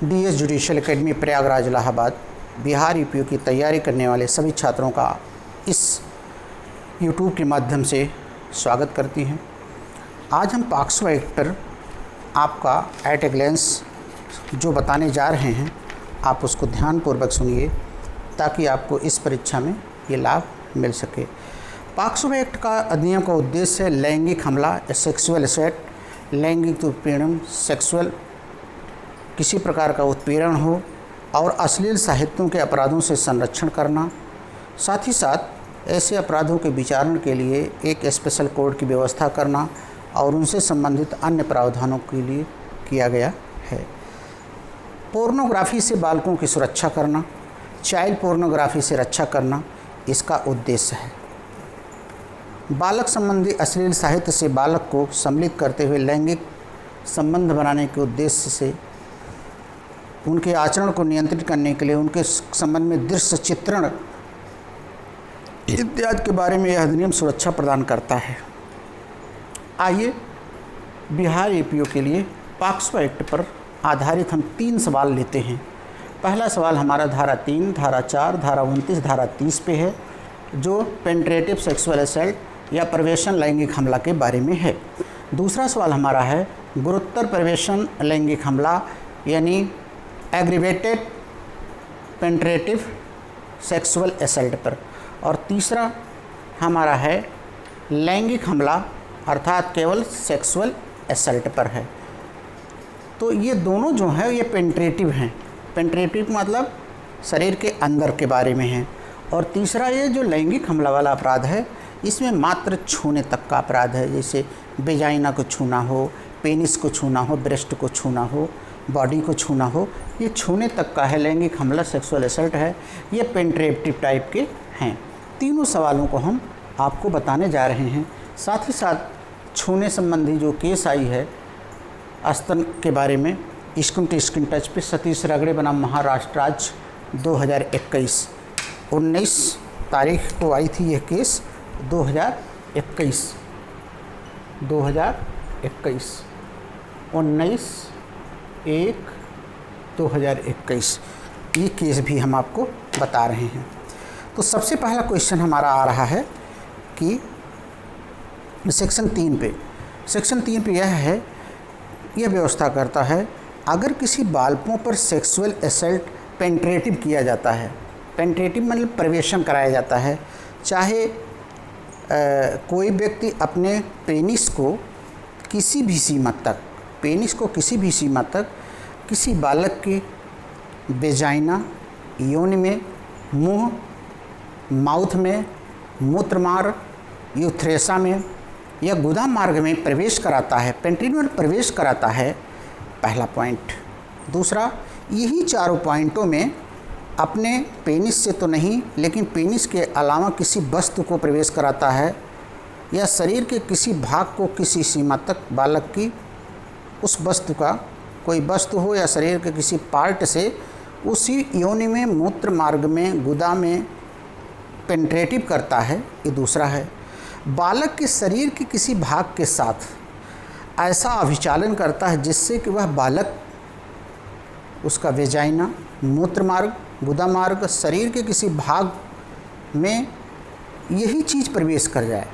DS judicial academy Prayagraj Allahabad Bihar UPO की तैयारी करने वाले सभी छात्रों का इस यूट्यूब के माध्यम से स्वागत करती हैं। आज हम पॉक्सो एक्ट पर आपका एट ए ग्लेंस जो बताने जा रहे हैं आप उसको ध्यानपूर्वक सुनिए ताकि आपको इस परीक्षा में ये लाभ मिल सके। पॉक्सो एक्ट का अधिनियम का उद्देश्य है लैंगिक हमला, सेक्सुअल असॉल्ट, लैंगिक उत्पीड़न, सेक्सुअल किसी प्रकार का उत्पीड़न हो और अश्लील साहित्यों के अपराधों से संरक्षण करना, साथ ही साथ ऐसे अपराधों के विचारण के लिए एक स्पेशल कोर्ट की व्यवस्था करना और उनसे संबंधित अन्य प्रावधानों के लिए किया गया है। पोर्नोग्राफी से बालकों की सुरक्षा करना, चाइल्ड पोर्नोग्राफी से रक्षा करना इसका उद्देश्य है। बालक संबंधी अश्लील साहित्य से बालक को सम्मिलित करते हुए लैंगिक संबंध बनाने के उद्देश्य से उनके आचरण को नियंत्रित करने के लिए उनके संबंध में दृश्य चित्रण इत्यादि के बारे में यह अधिनियम सुरक्षा प्रदान करता है। आइए बिहार यूपीओ के लिए पॉक्सो एक्ट पर आधारित हम 3 सवाल लेते हैं। पहला सवाल हमारा धारा 3, धारा 4, धारा 29, धारा 30 पे है जो पेनिट्रेटिव सेक्सुअल असॉल्ट या प्रवेशन लैंगिक हमला के बारे में है। दूसरा सवाल हमारा है गुरुतर प्रवेशन लैंगिक हमला यानी एग्रीवेटेड पेनिट्रेटिव सेक्सुअल असॉल्ट पर, और तीसरा हमारा है लैंगिक हमला अर्थात केवल सेक्सुअल असॉल्ट पर है। तो ये दोनों जो है ये पेनिट्रेटिव हैं। पेनिट्रेटिव मतलब शरीर के अंदर के बारे में है, और तीसरा ये जो लैंगिक हमला वाला अपराध है इसमें मात्र छूने तक का अपराध है, जैसे वेजाइना को छूना हो, पेनिस को छूना हो, ब्रेस्ट को छूना हो, बॉडी को छूना हो, ये छूने तक का है। लैंगिक हमला सेक्सुअल असॉल्ट है, ये पेनिट्रेटिव टाइप के हैं। तीनों सवालों को हम आपको बताने जा रहे हैं। साथ ही साथ छूने संबंधी जो केस आई है स्तन के बारे में, स्किन टू स्किन टच पे सतीश रगड़े बनाम महाराष्ट्र राज्य 2021 19 तारीख को आई थी यह केस। 2021 19/1/2021 ये केस भी हम आपको बता रहे हैं। तो सबसे पहला क्वेश्चन हमारा आ रहा है कि सेक्शन 3 पे यह है, यह व्यवस्था करता है अगर किसी बालकों पर सेक्सुअल असॉल्ट पेनिट्रेटिव किया जाता है, पेनिट्रेटिव मतलब प्रवेशन कराया जाता है, चाहे कोई व्यक्ति अपने पेनिस को किसी भी सीमा तक किसी बालक के वेजाइना, योनि में, मुंह, माउथ में, मूत्र मार्ग, यूथ्रेसा में या गुदा मार्ग में प्रवेश कराता है, पेनिट्रेटिव में प्रवेश कराता है, पहला पॉइंट। दूसरा, यही चारों पॉइंटों में अपने पेनिस से तो नहीं लेकिन पेनिस के अलावा किसी वस्तु को प्रवेश कराता है या शरीर के किसी भाग को किसी सीमा तक बालक की उस वस्तु का कोई वस्तु हो या शरीर के किसी पार्ट से उसी योनि में, मूत्र मार्ग में, गुदा में पेनिट्रेटिव करता है, ये दूसरा है। बालक के शरीर के किसी भाग के साथ ऐसा अभिचालन करता है जिससे कि वह बालक उसका वेजाइना, मूत्र मार्ग, गुदा मार्ग, शरीर के किसी भाग में यही चीज़ प्रवेश कर जाए,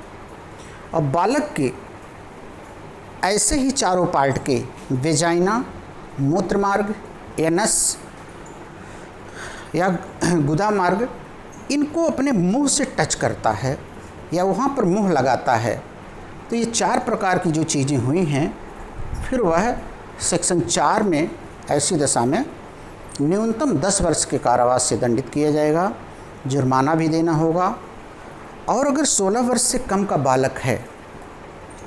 और बालक के ऐसे ही चारों पार्ट के वेजाइना, मूत्र मार्ग, एनस या गुदा मार्ग इनको अपने मुंह से टच करता है या वहाँ पर मुंह लगाता है। तो ये 4 प्रकार की जो चीज़ें हुई हैं, फिर वह सेक्शन 4 में ऐसी दशा में न्यूनतम 10 वर्ष के कारावास से दंडित किया जाएगा, जुर्माना भी देना होगा, और अगर 16 वर्ष से कम का बालक है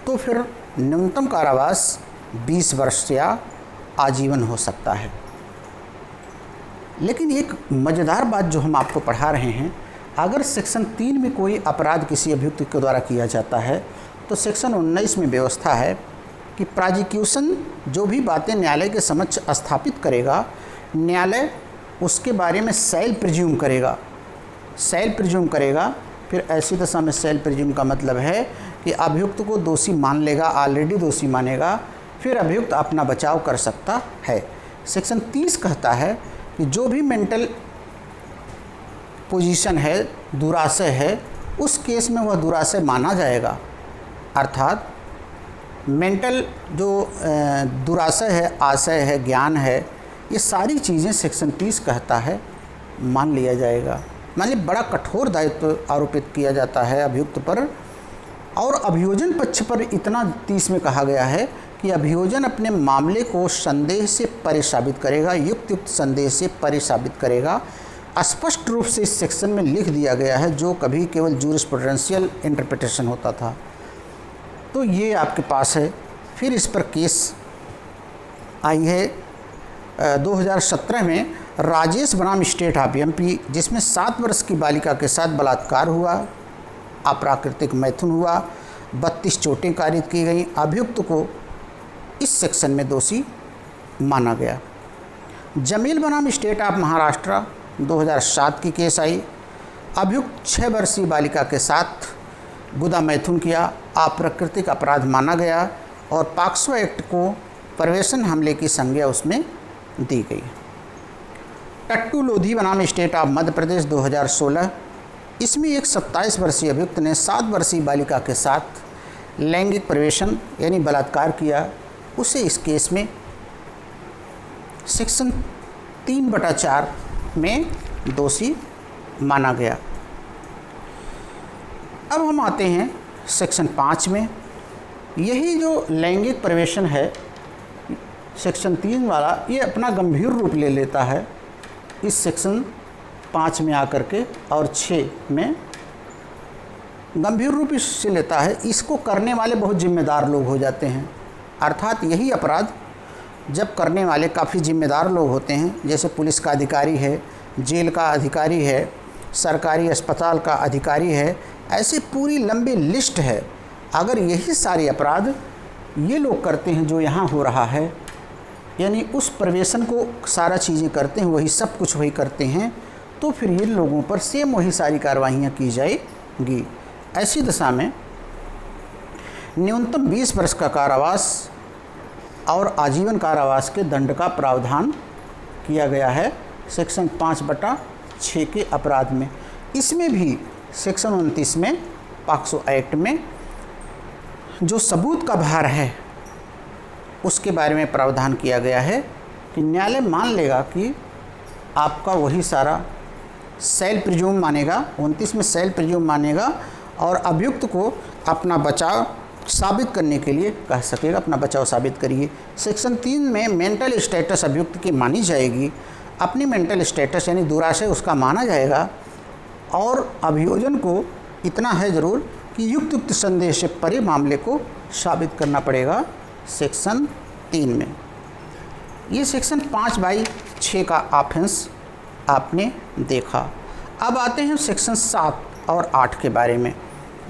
तो फिर न्यूनतम कारावास 20 वर्ष या आजीवन हो सकता है। लेकिन एक मज़ेदार बात जो हम आपको पढ़ा रहे हैं, अगर सेक्शन 3 में कोई अपराध किसी अभियुक्त के द्वारा किया जाता है तो सेक्शन 19 में व्यवस्था है कि प्रोसिक्यूशन जो भी बातें न्यायालय के समक्ष स्थापित करेगा, न्यायालय उसके बारे में सेल्फ प्रिज्यूम करेगा। फिर ऐसी दशा में सेल्फ प्रिज्यूम का मतलब है कि अभियुक्त को दोषी मान लेगा, ऑलरेडी दोषी मानेगा, फिर अभियुक्त अपना बचाव कर सकता है। सेक्शन 30 कहता है कि जो भी मेंटल पोजीशन है, दुराशय है, उस केस में वह दुराशय माना जाएगा। अर्थात मेंटल जो दुराशय है, आशय है, ज्ञान है, ये सारी चीज़ें सेक्शन 30 कहता है मान लिया जाएगा। मान ली बड़ा कठोर दायित्व आरोपित किया जाता है अभियुक्त पर। और अभियोजन पक्ष पर इतना 30 में कहा गया है कि अभियोजन अपने मामले को संदेह से परे साबित करेगा, युक्त संदेह से परे साबित करेगा। स्पष्ट रूप से इस सेक्शन में लिख दिया गया है, जो कभी केवल जूरिस्प्रूडेंशियल इंटरप्रिटेशन होता था। तो ये आपके पास है। फिर इस पर केस आई है 2017 में राजेश बनाम स्टेट ऑफ एमपी, जिसमें 7 वर्ष की बालिका के साथ बलात्कार हुआ, अप्राकृतिक मैथुन हुआ, 32 चोटें कारित की गई। अभियुक्त को इस सेक्शन में दोषी माना गया। जमील बनाम स्टेट ऑफ महाराष्ट्र 2007 की केस आई। अभियुक्त 6 वर्षीय बालिका के साथ गुदा मैथुन किया, अप्राकृतिक अपराध माना गया और पॉक्सो एक्ट को प्रवेशन हमले की संज्ञा उसमें दी गई। टट्टू लोधी बनाम स्टेट ऑफ मध्य प्रदेश 2016, इसमें एक 27 वर्षीय अभियुक्त ने 7 वर्षीय बालिका के साथ लैंगिक प्रवेशन यानी बलात्कार किया। उसे इस केस में सेक्शन 3/4 में दोषी माना गया। अब हम आते हैं सेक्शन 5 में। यही जो लैंगिक प्रवेशन है सेक्शन 3 वाला, ये अपना गंभीर रूप ले लेता है इस सेक्शन 5 में आकर के, और 6 में गंभीर रूप इससे लेता है। इसको करने वाले बहुत जिम्मेदार लोग हो जाते हैं। अर्थात यही अपराध जब करने वाले काफ़ी जिम्मेदार लोग होते हैं, जैसे पुलिस का अधिकारी है, जेल का अधिकारी है, सरकारी अस्पताल का अधिकारी है, ऐसी पूरी लंबी लिस्ट है। अगर यही सारे अपराध ये लोग करते हैं जो यहाँ हो रहा है, यानी उस प्रवेशन को सारा चीज़ें करते हैं, वही सब कुछ वही करते हैं, तो फिर इन लोगों पर सेम वही सारी कार्रवाइयाँ की जाएगी। ऐसी दशा में न्यूनतम 20 वर्ष का कारावास और आजीवन कारावास के दंड का प्रावधान किया गया है सेक्शन 5/6 के अपराध में। इसमें भी सेक्शन 29 में पॉक्सो एक्ट में जो सबूत का भार है उसके बारे में प्रावधान किया गया है कि न्यायालय मान लेगा कि आपका वही सारा सेल प्रिज्यूम मानेगा, 29 में सेल प्रिज्यूम मानेगा और अभियुक्त को अपना बचाव साबित करने के लिए कह सकेगा, अपना बचाव साबित करिए। सेक्शन 3 में मेंटल स्टेटस अभियुक्त की मानी जाएगी, अपनी मेंटल स्टेटस यानी दुराशय उसका माना जाएगा, और अभियोजन को इतना है ज़रूर कि युक्त संदेह से परे मामले को साबित करना पड़ेगा सेक्शन 3 में। ये सेक्शन 5/6 का ऑफेंस आपने देखा। अब आते हैं सेक्शन 7 और 8 के बारे में,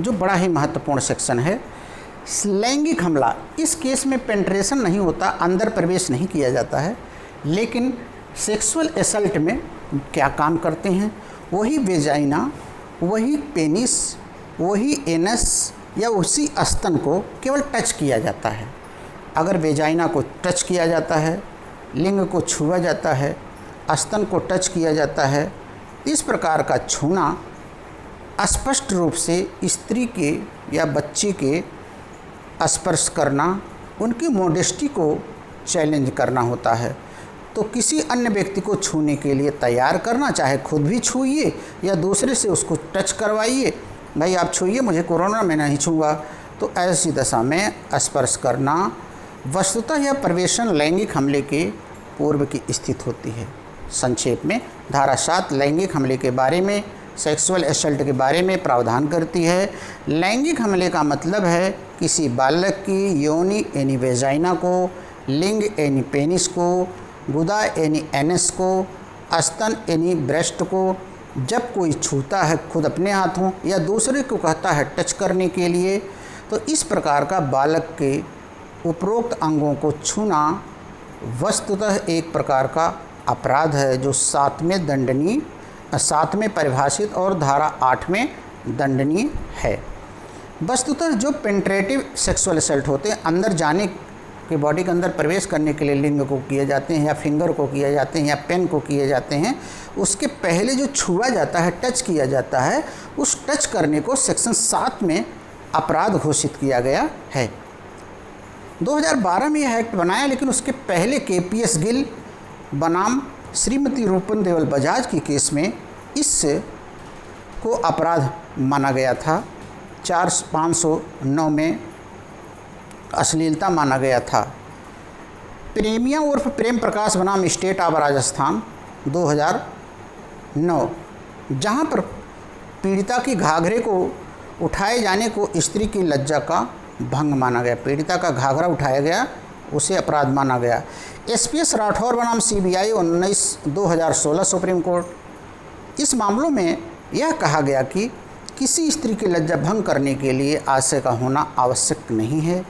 जो बड़ा ही महत्वपूर्ण सेक्शन है। लैंगिक हमला, इस केस में पेंट्रेशन नहीं होता, अंदर प्रवेश नहीं किया जाता है, लेकिन सेक्सुअल असल्ट में क्या काम करते हैं, वही वेजाइना, वही पेनिस, वही एनस या उसी स्तन को केवल टच किया जाता है। अगर वेजाइना को टच किया जाता है, लिंग को छुआ जाता है, स्तन को टच किया जाता है, इस प्रकार का छूना स्पष्ट रूप से स्त्री के या बच्चे के स्पर्श करना, उनकी मॉडेस्टी को चैलेंज करना होता है। तो किसी अन्य व्यक्ति को छूने के लिए तैयार करना, चाहे खुद भी छूइए या दूसरे से उसको टच करवाइए, भाई आप छूइए, मुझे कोरोना में नहीं छूँगा। तो ऐसी दशा में स्पर्श करना वस्तुतः यह प्रवेशन लैंगिक हमले के पूर्व की स्थिति होती है। संक्षेप में धारा 7 लैंगिक हमले के बारे में, सेक्सुअल असल्ट के बारे में प्रावधान करती है। लैंगिक हमले का मतलब है किसी बालक की योनि यानी वेजाइना को, लिंग यानी पेनिस को, गुदा यानी एनस को, स्तन यानी ब्रेस्ट को जब कोई छूता है खुद अपने हाथों या दूसरे को कहता है टच करने के लिए, तो इस प्रकार का बालक के उपरोक्त अंगों को छूना वस्तुतः एक प्रकार का अपराध है, जो 7 में परिभाषित और धारा 8 में दंडनीय है। वस्तुतः जो पेंट्रेटिव सेक्सुअल असल्ट होते हैं, अंदर जाने आपके बॉडी के अंदर प्रवेश करने के लिए लिंग को किए जाते हैं या फिंगर को किए जाते हैं या पेन को किए जाते हैं, उसके पहले जो छुआ जाता है, टच किया जाता है, उस टच करने को सेक्शन 7 में अपराध घोषित किया गया है। 2012 में यह एक्ट बनाया, लेकिन उसके पहले KPS गिल बनाम श्रीमती रूपन देवल बजाज की केस में इस को अपराध माना गया था। 509 में अश्लीलता माना गया था। प्रेमिया उर्फ प्रेम प्रकाश बनाम स्टेट ऑफ राजस्थान 2009, जहां पर पीड़िता की घाघरे को उठाए जाने को स्त्री की लज्जा का भंग माना गया। पीड़िता का घाघरा उठाया गया, उसे अपराध माना गया। SPS राठौर बनाम CBI 19/2016 सुप्रीम कोर्ट। इस मामलों में यह कहा गया कि किसी स्त्री की लज्जा भंग करने के लिए आशय का होना आवश्यक नहीं है,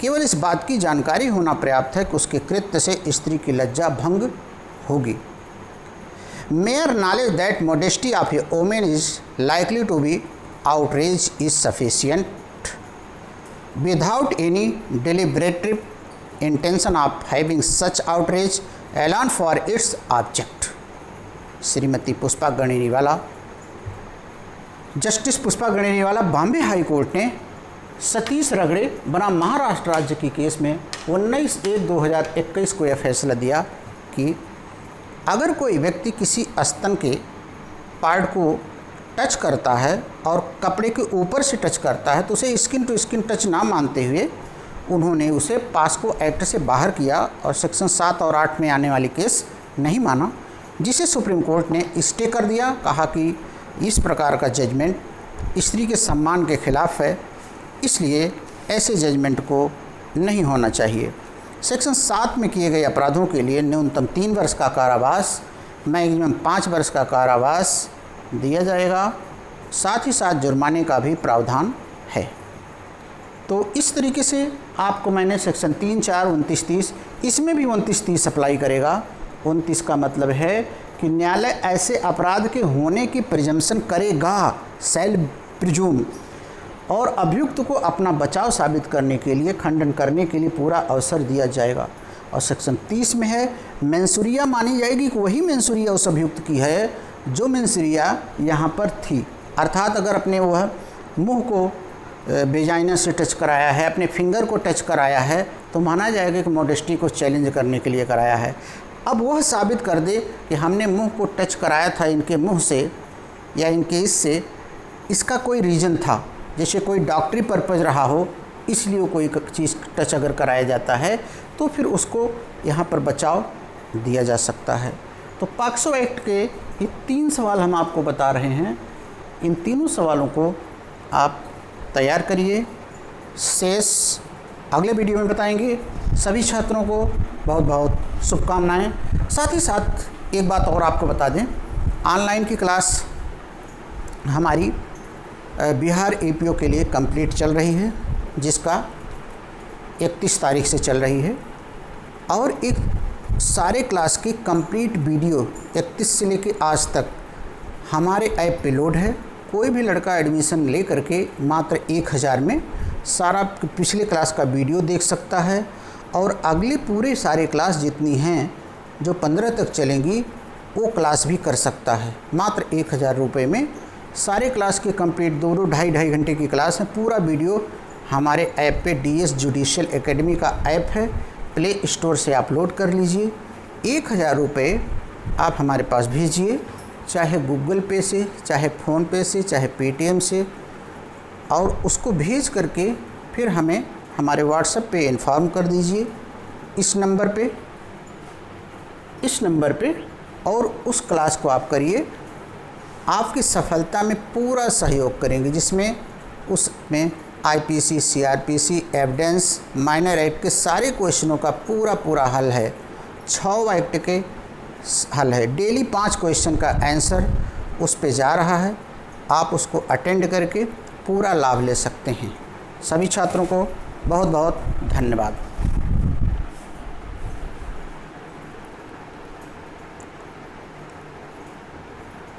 केवल इस बात की जानकारी होना पर्याप्त है कि उसके कृत्य से स्त्री की लज्जा भंग होगी। Mere knowledge that modesty of a women is likely to be outrage is sufficient without any deliberate intention of having such outrage alone for its object। Shrimati Pushpa Ganediwala. Justice Pushpa Ganediwala Bombay high court ने सतीश रगड़े बनाम महाराष्ट्र राज्य की केस में 19/1/2021 को यह फैसला दिया कि अगर कोई व्यक्ति किसी स्तन के पार्ट को टच करता है और कपड़े के ऊपर से टच करता है तो उसे स्किन टू स्किन टच ना मानते हुए उन्होंने उसे पास्को एक्ट से बाहर किया और सेक्शन 7 और 8 में आने वाली केस नहीं माना, जिसे सुप्रीम कोर्ट ने स्टे कर दिया। कहा कि इस प्रकार का जजमेंट स्त्री के सम्मान के खिलाफ है, इसलिए ऐसे जजमेंट को नहीं होना चाहिए। सेक्शन 7 में किए गए अपराधों के लिए न्यूनतम 3 वर्ष का कारावास, मैक्सिमम 5 वर्ष का कारावास दिया जाएगा। साथ ही साथ जुर्माने का भी प्रावधान है। तो इस तरीके से आपको मैंने सेक्शन 3, 4, 29, 30, इसमें भी 29, 30 अप्लाई करेगा। 29 का मतलब है कि न्यायालय ऐसे अपराध के होने की प्रिजम्पशन करेगा, शैल प्रिज्यूम, और अभियुक्त को अपना बचाव साबित करने के लिए, खंडन करने के लिए पूरा अवसर दिया जाएगा। और सेक्शन 30 में है मेंसुरिया मानी जाएगी कि वही मेंसुरिया उस अभियुक्त की है जो मेंसुरिया यहाँ पर थी। अर्थात अगर अपने वह मुंह को वेजाइना से टच कराया है, अपने फिंगर को टच कराया है, तो माना जाएगा कि मॉडेस्टी को चैलेंज करने के लिए कराया है। अब वह साबित कर दे कि हमने मुंह को टच कराया था इनके मुंह से या इनके इससे, इसका कोई रीज़न था, जैसे कोई डॉक्टरी पर्पज़ रहा हो, इसलिए कोई चीज़ टच अगर कराया जाता है तो फिर उसको यहाँ पर बचाव दिया जा सकता है। तो पॉक्सो एक्ट के ये 3 सवाल हम आपको बता रहे हैं। इन तीनों सवालों को आप तैयार करिए, शेष अगले वीडियो में बताएंगे। सभी छात्रों को बहुत बहुत शुभकामनाएं। साथ ही साथ एक बात और आपको बता दें, ऑनलाइन की क्लास हमारी बिहार APO के लिए कंप्लीट चल रही है, जिसका 31 तारीख से चल रही है, और एक सारे क्लास की कंप्लीट वीडियो 31 से लेकर आज तक हमारे ऐप पे लोड है। कोई भी लड़का एडमिशन ले करके मात्र 1000 में सारा पिछले क्लास का वीडियो देख सकता है, और अगले पूरे सारे क्लास जितनी हैं जो 15 तक चलेंगी वो क्लास भी कर सकता है। मात्र 1000 रुपये में सारे क्लास के कंप्लीट 2-2, 2.5 घंटे की क्लास है। पूरा वीडियो हमारे ऐप पे DS जुडिशियल एकेडमी का ऐप है, प्ले स्टोर से आप लोड कर लीजिए। 1000 रुपये आप हमारे पास भेजिए, चाहे गूगल पे से, चाहे फ़ोनपे से, चाहे पेटीएम से, और उसको भेज करके फिर हमें हमारे व्हाट्सएप पे इन्फॉर्म कर दीजिए इस नंबर पे, और उस क्लास को आप करिए। आपकी सफलता में पूरा सहयोग करेंगे, जिसमें उसमें IPC, CRPC, evidence, minor act के सारे क्वेश्चनों का पूरा हल है। 6 एक्ट के हल है। डेली 5 क्वेश्चन का आंसर उस पे जा रहा है। आप उसको अटेंड करके पूरा लाभ ले सकते हैं। सभी छात्रों को बहुत बहुत धन्यवाद।